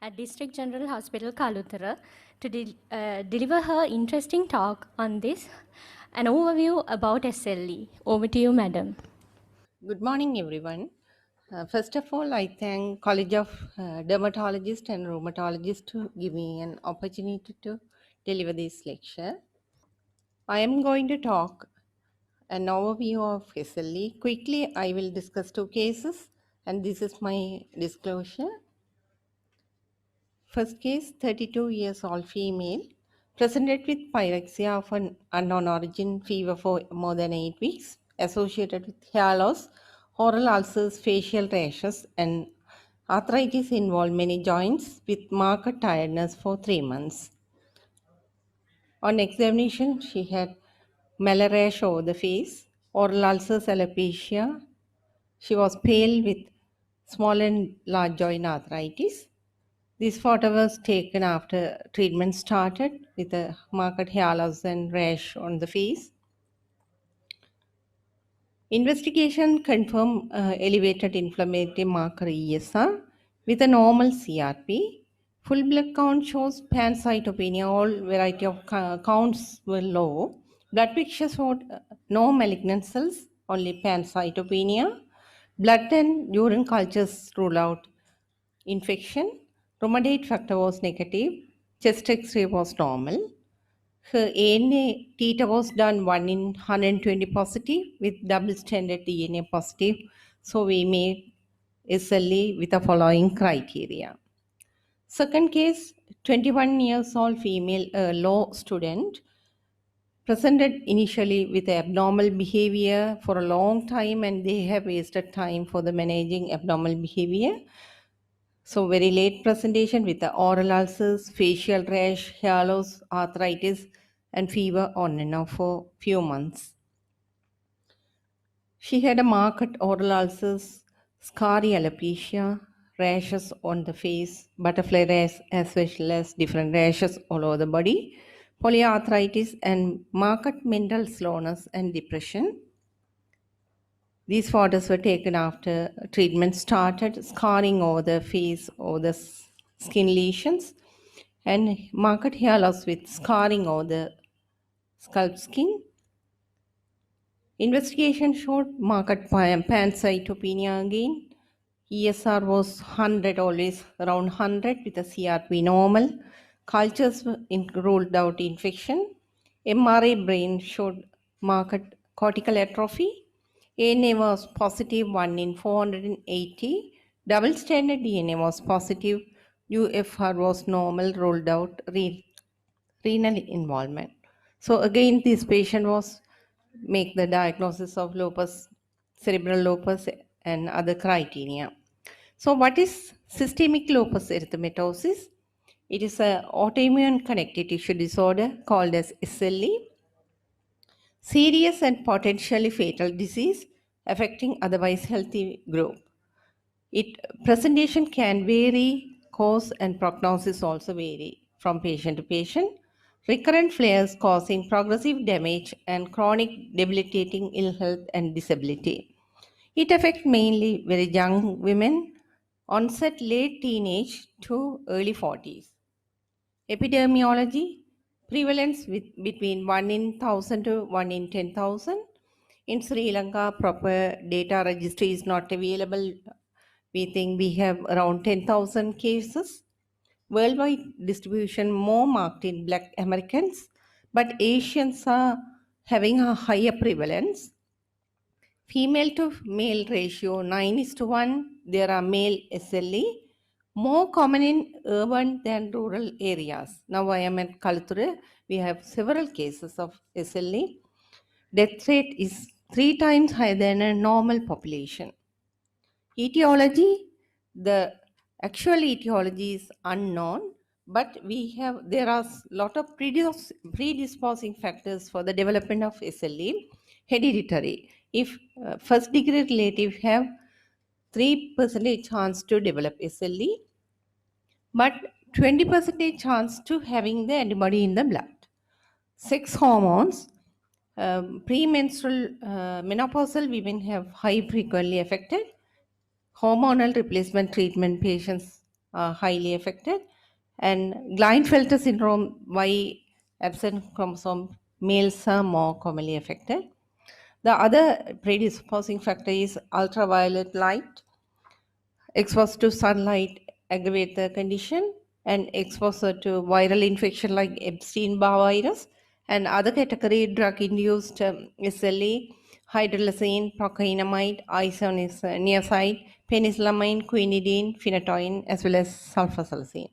at District General Hospital, Kaluthara, to deliver her interesting talk on this, an overview about SLE. Over to you, madam. Good morning, everyone. First of all, I thank College of Dermatologists and Rheumatologists to give me an opportunity to deliver this lecture. I am going to talk an overview of SLE. Quickly, I will discuss two cases, and this is my disclosure. First case, 32 years old female, presented with pyrexia of an unknown origin, fever for more than 8 weeks, associated with hair loss, oral ulcers, facial rashes, and arthritis involved many joints with marked tiredness for 3 months. On examination, she had melarash over the face, oral ulcers, alopecia. She was pale with small and large joint arthritis. This photo was taken after treatment started with a marked hair loss and rash on the face. Investigation confirmed elevated inflammatory marker ESR with a normal CRP. Full blood count shows pancytopenia. All variety of counts were low. Blood picture showed no malignant cells, only pancytopenia. Blood and urine cultures rule out infection. Rheumatoid factor was negative. Chest X-ray was normal. Her ANA titer was done 1 in 120 positive with double standard DNA positive. So we made SLE with the following criteria. Second case, 21 years old female law student presented initially with abnormal behavior for a long time, and they have wasted time for the managing abnormal behavior. So very late presentation with the oral ulcers, facial rash, hair loss, arthritis, and fever on and off for few months. She had a marked oral ulcers, scarring alopecia, rashes on the face, butterfly rash, as well as different rashes all over the body, polyarthritis, and marked mental slowness and depression. These photos were taken after treatment started, scarring over the face or the skin lesions, and marked hair loss with scarring over the scalp skin. Investigation showed marked pancytopenia again. ESR was 100, always around 100 with a CRP normal. Cultures ruled out infection. MRI brain showed marked cortical atrophy. ANA was positive 1 in 480. Double standard DNA was positive. UFR was normal, ruled out renal involvement. So again, this patient was make the diagnosis of lupus, cerebral lupus, and other criteria. So what is systemic lupus erythematosus? It is an autoimmune connective tissue disorder called as SLE, serious and potentially fatal disease affecting otherwise healthy group. It presentation can vary, cause and prognosis also vary from patient to patient. Recurrent flares causing progressive damage and chronic debilitating ill health and disability. It affects mainly very young women, onset late teenage to early 40s. Epidemiology, prevalence between 1 in 1000 to 1 in 10,000. In Sri Lanka, proper data registry is not available. We think we have around 10,000 cases. Worldwide distribution more marked in Black Americans, but Asians are having a higher prevalence. Female to male ratio 9 is to 1. There are male SLE, more common in urban than rural areas. Now I am at Kaluthura. We have several cases of SLE. Death rate is 3 times higher than a normal population. Etiology, the actual etiology is unknown, but there are lot of predisposing factors for the development of SLE. Hereditary. If first degree relative have 3% chance to develop SLE, but 20% chance to having the antibody in the blood. Sex hormones, premenstrual menopausal women have high frequently affected. Hormonal replacement treatment patients are highly affected, and Klinefelter syndrome, Y absent chromosome males are more commonly affected. The other predisposing factor is ultraviolet light. Exposure to sunlight aggravate the condition, and exposure to viral infection like Epstein-Barr virus and other category drug-induced SLE, hydrolysine, procainamide, isoniazid, penicillamine, quinidine, phenytoin, as well as sulfasalazine.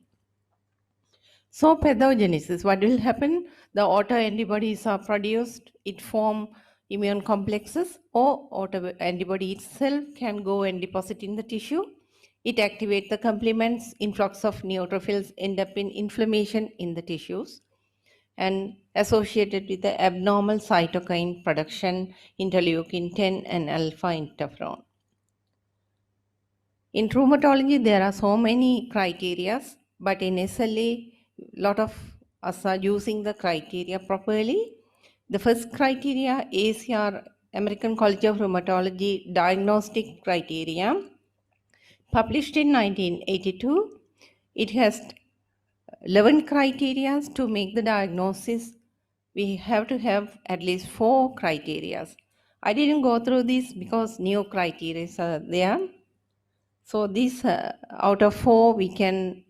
So pathogenesis, what will happen? The autoantibodies are produced, it form immune complexes, or autoantibody itself can go and deposit in the tissue. It activates the complements, influx of neutrophils end up in inflammation in the tissues, and associated with the abnormal cytokine production, interleukin 10 and alpha interferon. In rheumatology, there are so many criteria, but in SLE, a lot of us are using the criteria properly. The first criteria, ACR, American College of Rheumatology Diagnostic Criteria, published in 1982. It has 11 criteria to make the diagnosis. We have to have at least 4 criteria. I didn't go through this because new criteria are there. So these out of 4, we can,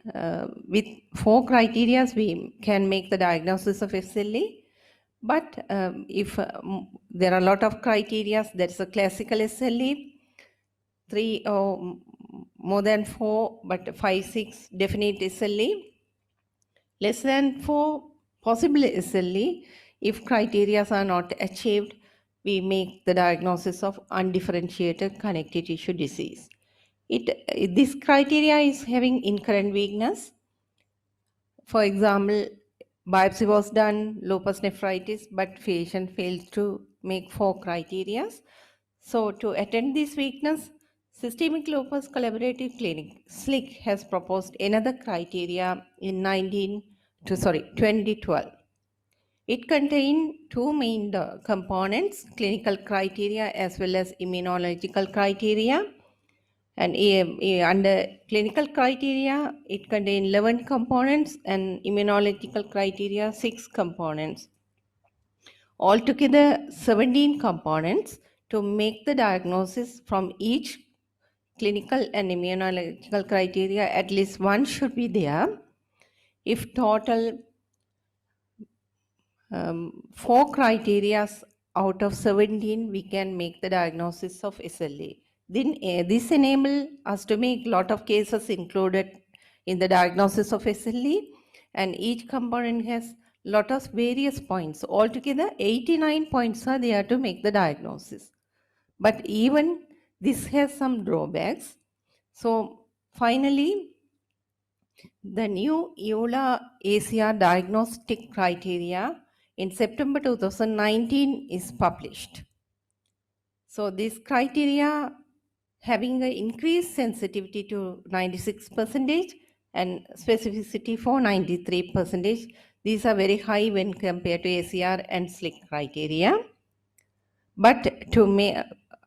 with 4 criteria, we can make the diagnosis of SLE. But if there are a lot of criteria, that's a classical SLE, 3 or more than 4, but 5, 6 definite SLE, less than 4 possible SLE. If criteria are not achieved, we make the diagnosis of undifferentiated connective tissue disease. This criteria is having inherent weakness. For example, biopsy was done, lupus nephritis, but patient failed to make 4 criteria. So to attend this weakness, Systemic Lupus Collaborative Clinic, SLIC, has proposed another criteria in 2012. It contains 2 main components, clinical criteria as well as immunological criteria. And under clinical criteria, it contains 11 components, and immunological criteria, 6 components. Altogether, 17 components to make the diagnosis from each clinical and immunological criteria. At least one should be there. If total 4 criteria out of 17, we can make the diagnosis of SLE. Then this enable us to make lot of cases included in the diagnosis of SLE, and each component has lot of various points. Altogether, 89 points are there to make the diagnosis. But even this has some drawbacks. So finally, the new EULA ACR diagnostic criteria in September 2019 is published. So this criteria having an increased sensitivity to 96% and specificity for 93%. These are very high when compared to ACR and SLIC criteria. But to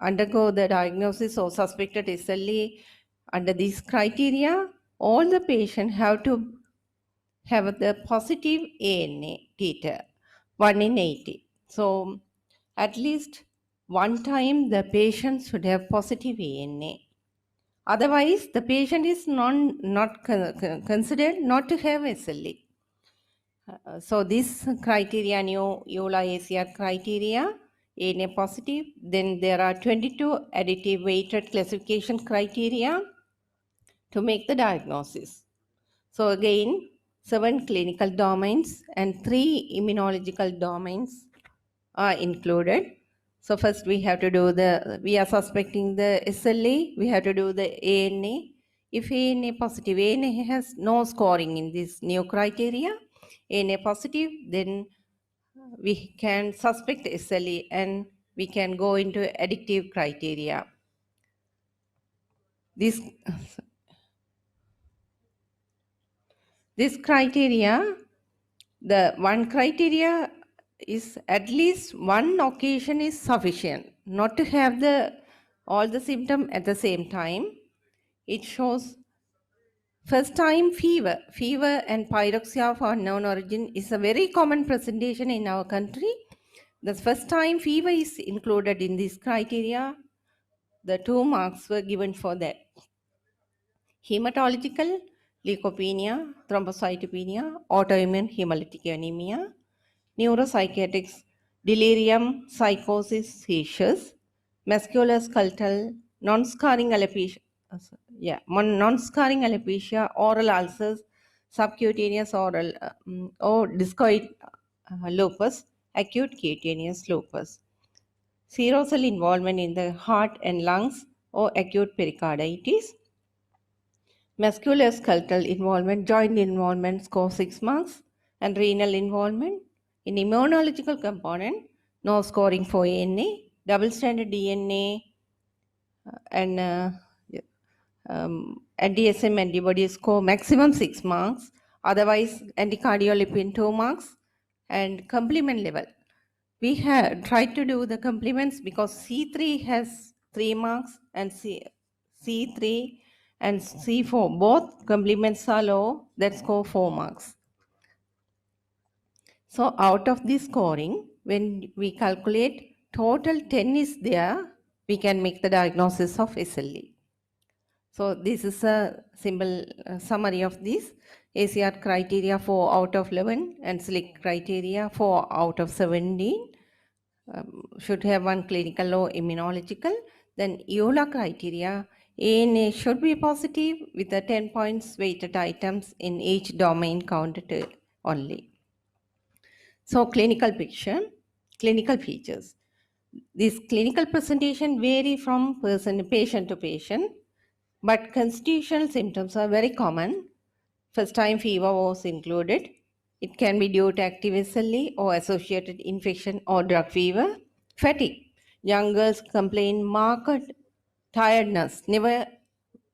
undergo the diagnosis of suspected SLE under these criteria, all the patients have to have the positive ANA titer, 1 in 80. So at least one time the patient should have positive ANA. Otherwise, the patient is not considered not to have SLE. So this criteria, new EULA ACR criteria, ANA positive. Then there are 22 additive weighted classification criteria to make the diagnosis. So again, 7 clinical domains and 3 immunological domains are included. So first we have to do we are suspecting the SLE, we have to do the ANA. If ANA positive, ANA has no scoring in this new criteria. ANA positive, then we can suspect SLE and we can go into addictive criteria. This criteria, the one criteria is at least one occasion is sufficient, not to have all the symptom at the same time. It shows First time fever. Fever and pyrexia of unknown origin is a very common presentation in our country. The first time fever is included in this criteria. The 2 marks were given for that. Hematological, leukopenia, thrombocytopenia, autoimmune hemolytic anemia, neuropsychiatrics, delirium, psychosis, seizures, musculoskeletal, non-scarring alopecia, non-scarring alopecia, oral ulcers, subcutaneous oral or discoid lupus, acute cutaneous lupus, serosal involvement in the heart and lungs or acute pericarditis, musculoskeletal involvement, joint involvement score 6 marks, and renal involvement. In immunological component, no scoring for ANA, double stranded DNA, and anti-SM antibody score maximum 6 marks, otherwise anticardiolipin 2 marks, and complement level. We have tried to do the complements because C3 has 3 marks and C3 and C4, both complements are low, that score 4 marks. So out of this scoring, when we calculate total 10 is there, we can make the diagnosis of SLE. So this is a simple summary of this. ACR criteria 4 out of 11 and SLIC criteria 4 out of 17. Should have one clinical or immunological. Then EULA criteria, ANA should be positive with the 10 points weighted items in each domain counted only. So clinical picture, clinical features. This clinical presentation vary from patient to patient, but constitutional symptoms are very common. First time fever was included. It can be due to active SLE or associated infection or drug fever. Fatigue. Young girls complain marked tiredness. Never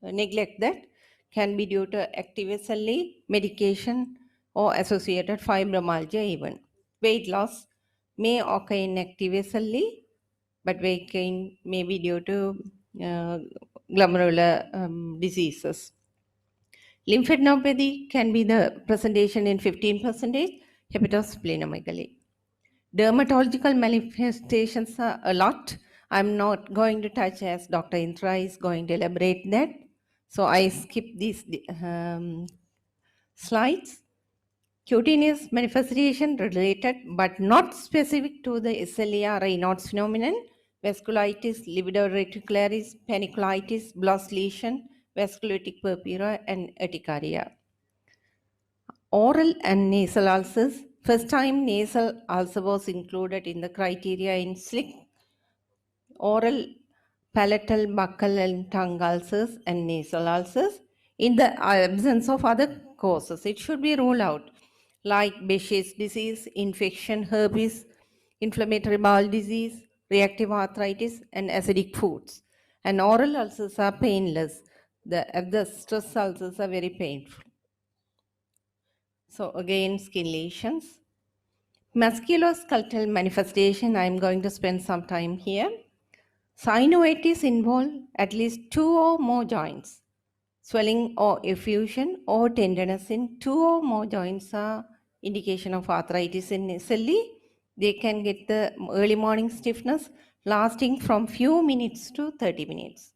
neglect that. Can be due to active SLE, medication, or associated fibromyalgia even. Weight loss may occur in active SLE, but weight gain may be due to uh, glomerular diseases. Lymphadenopathy can be the presentation in 15%, hepatosplenomegaly. Dermatological manifestations are a lot. I'm not going to touch as Dr. Intra is going to elaborate that. So I skip these slides. Cutaneous manifestation related but not specific to the SLE or Raynaud's phenomenon, vasculitis, livedo reticularis, panniculitis, Bloss lesion, vasculitic purpura, and urticaria. Oral and nasal ulcers. First time nasal ulcer was included in the criteria in SLIC. Oral, palatal, buccal, and tongue ulcers and nasal ulcers. In the absence of other causes, it should be ruled out, like Behçet's disease, infection, herpes, inflammatory bowel disease, reactive arthritis, and acidic foods. And oral ulcers are painless. The stress ulcers are very painful. So again, skin lesions. Musculoskeletal manifestation, I'm going to spend some time here. Synovitis involve at least 2 or more joints. Swelling or effusion or tenderness in 2 or more joints are indication of arthritis in SLE. They can get the early morning stiffness lasting from few minutes to 30 minutes.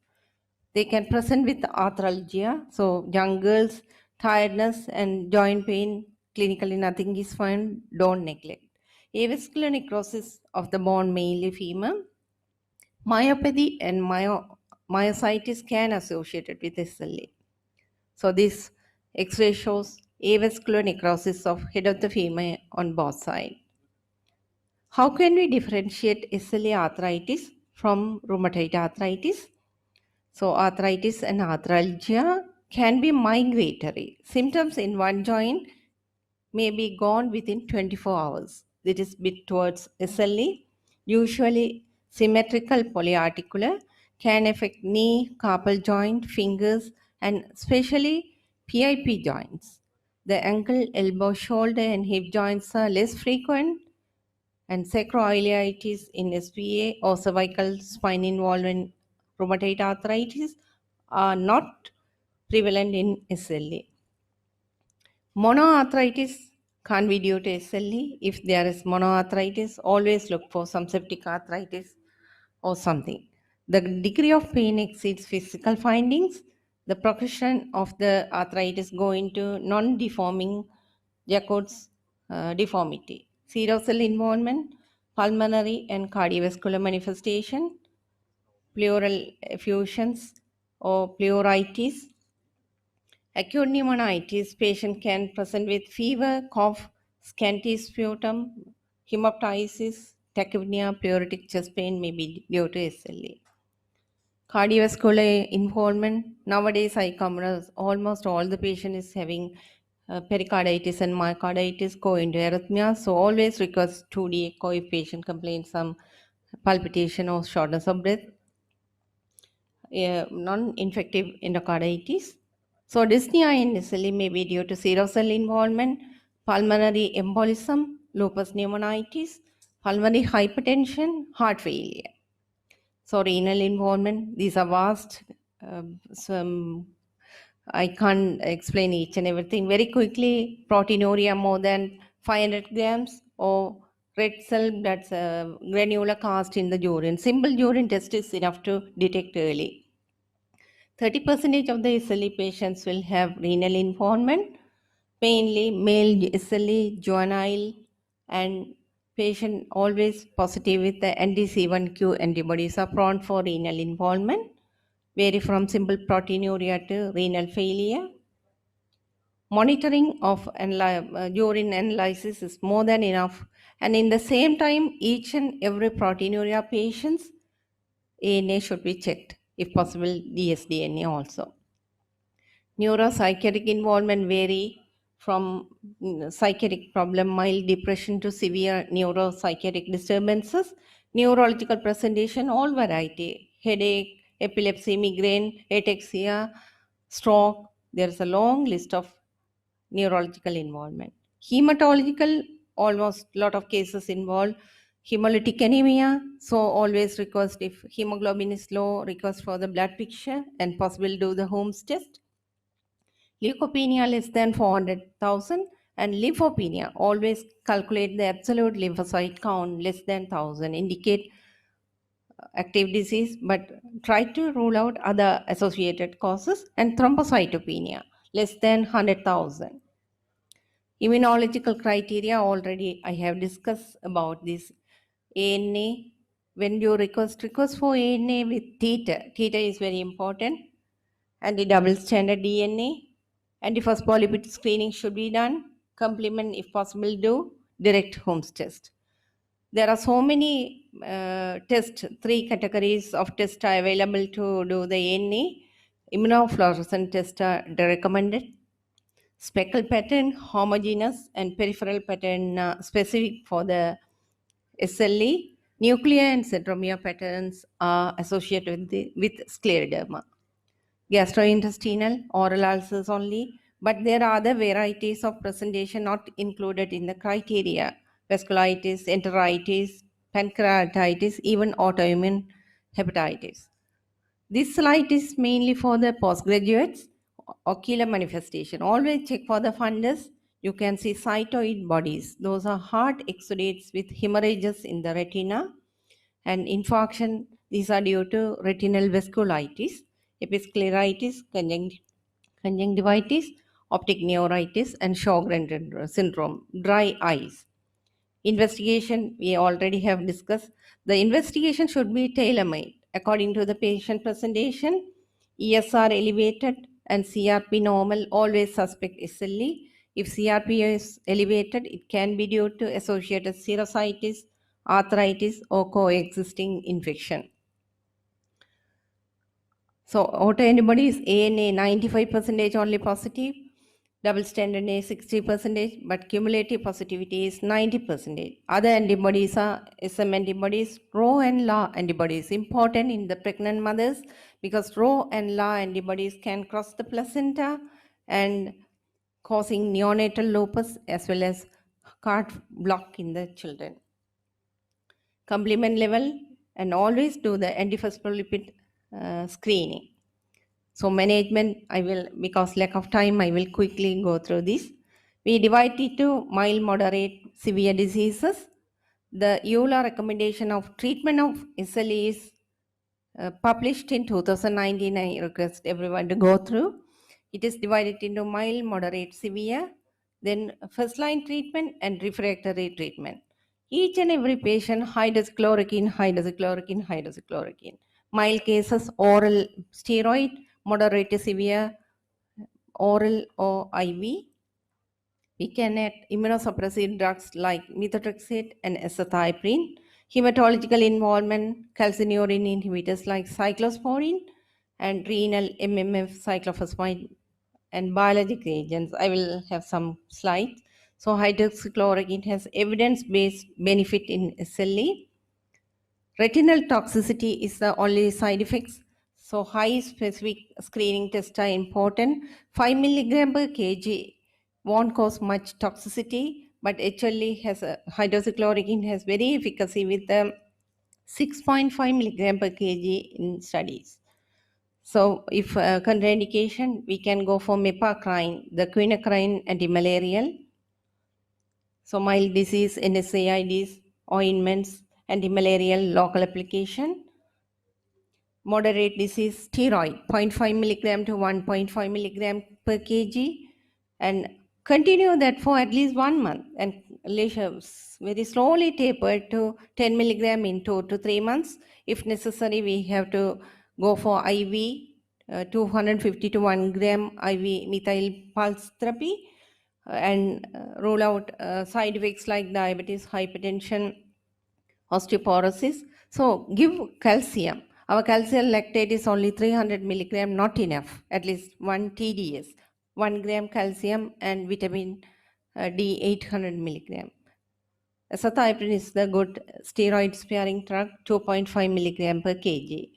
They can present with arthralgia, so young girls, tiredness and joint pain, clinically nothing is found, don't neglect. Avascular necrosis of the bone, mainly femur. Myopathy and myositis can associated with SLA. So this X-ray shows avascular necrosis of head of the femur on both sides. How can we differentiate SLA arthritis from rheumatoid arthritis? So arthritis and arthralgia can be migratory. Symptoms in one joint may be gone within 24 hours. That is bit towards SLE. Usually symmetrical polyarticular can affect knee, carpal joint, fingers, and especially PIP joints. The ankle, elbow, shoulder, and hip joints are less frequent, and sacroiliitis in SPA or cervical spine involvement rheumatoid arthritis are not prevalent in SLE. Monoarthritis can't be due to SLE. If there is monoarthritis, always look for some septic arthritis or something. The degree of pain exceeds physical findings. The progression of the arthritis go into non-deforming Jacob's deformity. Serosal involvement, pulmonary and cardiovascular manifestation, pleural effusions or pleuritis. Acute pneumonitis, patient can present with fever, cough, scanty sputum, hemoptysis, tachypnea, pleuritic chest pain may be due to SLE. Cardiovascular involvement, nowadays I come across almost all the patient is having pericarditis and myocarditis go into arrhythmia, so always request 2D echo if patient complains some palpitation or shortness of breath. Non-infective endocarditis. So dyspnea in SLE may be due to serosal involvement, pulmonary embolism, lupus pneumonitis, pulmonary hypertension, heart failure. So renal involvement, these are vast. I can't explain each and everything. Very quickly, proteinuria more than 500 grams or red cell blood granular cast in the urine. Simple urine test is enough to detect early. 30% of the SLE patients will have renal involvement, mainly male SLE, juvenile, and patient always positive with the anti-C1q antibodies are prone for renal involvement, vary from simple proteinuria to renal failure. Monitoring of urine analysis is more than enough, and in the same time, each and every proteinuria patients ANA should be checked, if possible dsDNA also. Neuropsychiatric involvement vary from psychiatric problem, mild depression to severe neuropsychiatric disturbances. Neurological presentation, all variety, headache, epilepsy, migraine, ataxia, stroke. There is a long list of neurological involvement. Hematological, almost lot of cases involve hemolytic anemia. So always request if hemoglobin is low, request for the blood picture and possibly do the Holmes test. Leukopenia less than 400,000 and lymphopenia, always calculate the absolute lymphocyte count less than 1,000, indicate active disease, but try to rule out other associated causes, and thrombocytopenia less than 100,000. Immunological criteria, already I have discussed about this. ANA, when you request for ANA with theta, theta is very important, and the double standard DNA, antiphospholipid screening should be done, complement if possible do direct Holmes test. There are so many tests, 3 categories of tests are available to do the ANA. Immunofluorescent tests are recommended. Speckle pattern, homogeneous, and peripheral pattern specific for the SLE. Nuclear and centromere patterns are associated with scleroderma. Gastrointestinal, oral ulcers only, but there are other varieties of presentation not included in the criteria. Vasculitis, enteritis, pancreatitis, even autoimmune hepatitis. This slide is mainly for the postgraduates. Ocular manifestation. Always check for the fundus. You can see cytoid bodies. Those are hard exudates with hemorrhages in the retina. And infarction, these are due to retinal vasculitis, episcleritis, conjunctivitis, optic neuritis, and Sjogren syndrome, dry eyes. Investigation, we already have discussed. The investigation should be tailor-made according to the patient presentation. ESR elevated and CRP normal, always suspect SLE. If CRP is elevated, it can be due to associated serositis, arthritis, or coexisting infection. So autoantibodies, ANA 95% only positive, double standard A 60%, but cumulative positivity is 90%. Other antibodies are SM antibodies, Rho and La antibodies, important in the pregnant mothers because Rho and La antibodies can cross the placenta and causing neonatal lupus as well as heart block in the children. Complement level, and always do the antiphospholipid screening. So management, I will, because lack of time, I will quickly go through this. We divide it to mild, moderate, severe diseases. The EULA recommendation of treatment of SLE is published in 2019. I request everyone to go through. It is divided into mild, moderate, severe, then first line treatment and refractory treatment. Each and every patient, hydroxychloroquine, hydroxychloroquine, hydroxychloroquine. Mild cases, oral steroid, moderate to severe, oral or IV. We can add immunosuppressive drugs like methotrexate and azathioprine, hematological involvement, calcineurin inhibitors like cyclosporine, and renal MMF, cyclophosphamide, and biologic agents. I will have some slides. So hydroxychloroquine has evidence-based benefit in SLE. Retinal toxicity is the only side effects. So high specific screening tests are important. 5 milligram per kg won't cause much toxicity, but HLE has a hydroxychloroquine has very efficacy with 6.5 milligram per kg in studies. So if contraindication, we can go for mepacrine, the quinacrine antimalarial. So mild disease, NSAIDs, ointments, antimalarial local application. Moderate disease, steroid, 0.5 milligram to 1.5 milligram per kg, and continue that for at least 1 month, and very slowly taper to 10 milligram in 2 to 3 months. If necessary, we have to go for IV, 250 to 1 gram IV methyl pulse therapy, and rule out side effects like diabetes, hypertension, osteoporosis. So give calcium. Our calcium lactate is only 300 milligram, not enough, at least 1 TDS, 1 gram calcium, and vitamin D 800 milligram. Azathioprine is the good steroid sparing drug, 2.5 milligram per kg.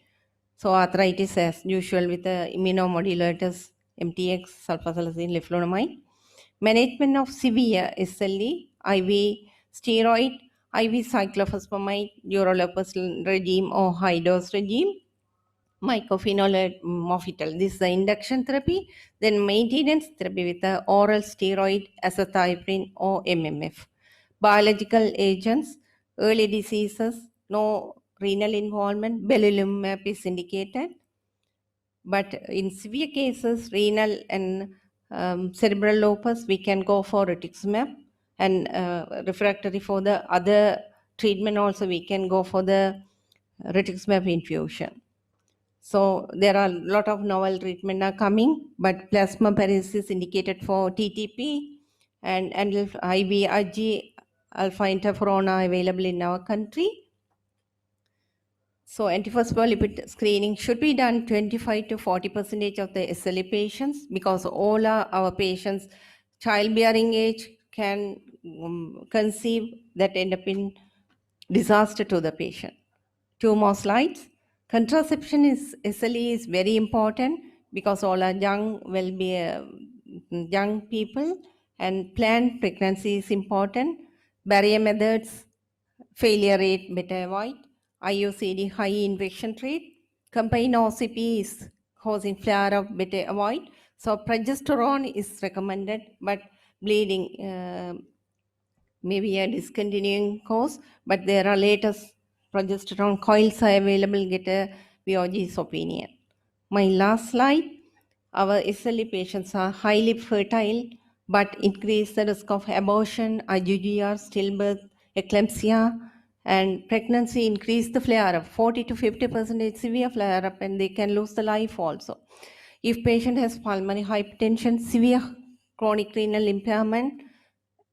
So arthritis as usual with the immunomodulators, MTX, sulfasalazine, leflunomide. Management of severe SLE, IV steroid, IV cyclophosphamide, urolopus regime or high dose regime, mycophenolate mofetil. This is the induction therapy. Then maintenance therapy with the oral steroid, azathioprine or MMF. Biological agents, early diseases, no renal involvement, belimumab is indicated. But in severe cases, renal and cerebral lupus, we can go for rituximab, and refractory for the other treatment also, we can go for the rituximab infusion. So there are a lot of novel treatment are coming, but plasmapheresis indicated for TTP, and IVIG alpha interferon are available in our country. So antiphospholipid screening should be done 25 to 40% of the SLE patients, because all our patients, childbearing age can conceive, that end up in disaster to the patient. 2 more slides. Contraception is SLE is very important because all are young, will be young people, and planned pregnancy is important. Barrier methods, failure rate better avoid. IUCD high infection rate. Combined OCP is causing flare up, better avoid. So progesterone is recommended, but bleeding maybe a discontinuing cause, but there are latest progesterone coils are available, get a VOG's opinion. My last slide, our SLE patients are highly fertile, but increase the risk of abortion, IUGR, stillbirth, eclampsia, and pregnancy increase the flare-up, 40 to 50% severe flare-up, and they can lose the life also. If patient has pulmonary hypertension, severe chronic renal impairment,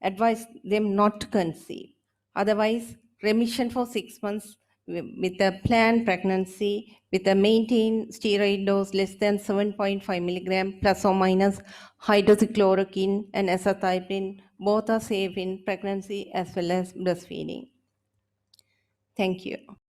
advise them not to conceive. Otherwise, remission for 6 months with a planned pregnancy, with a maintained steroid dose less than 7.5 milligram plus or minus hydroxychloroquine and azathioprine, both are safe in pregnancy as well as breastfeeding. Thank you.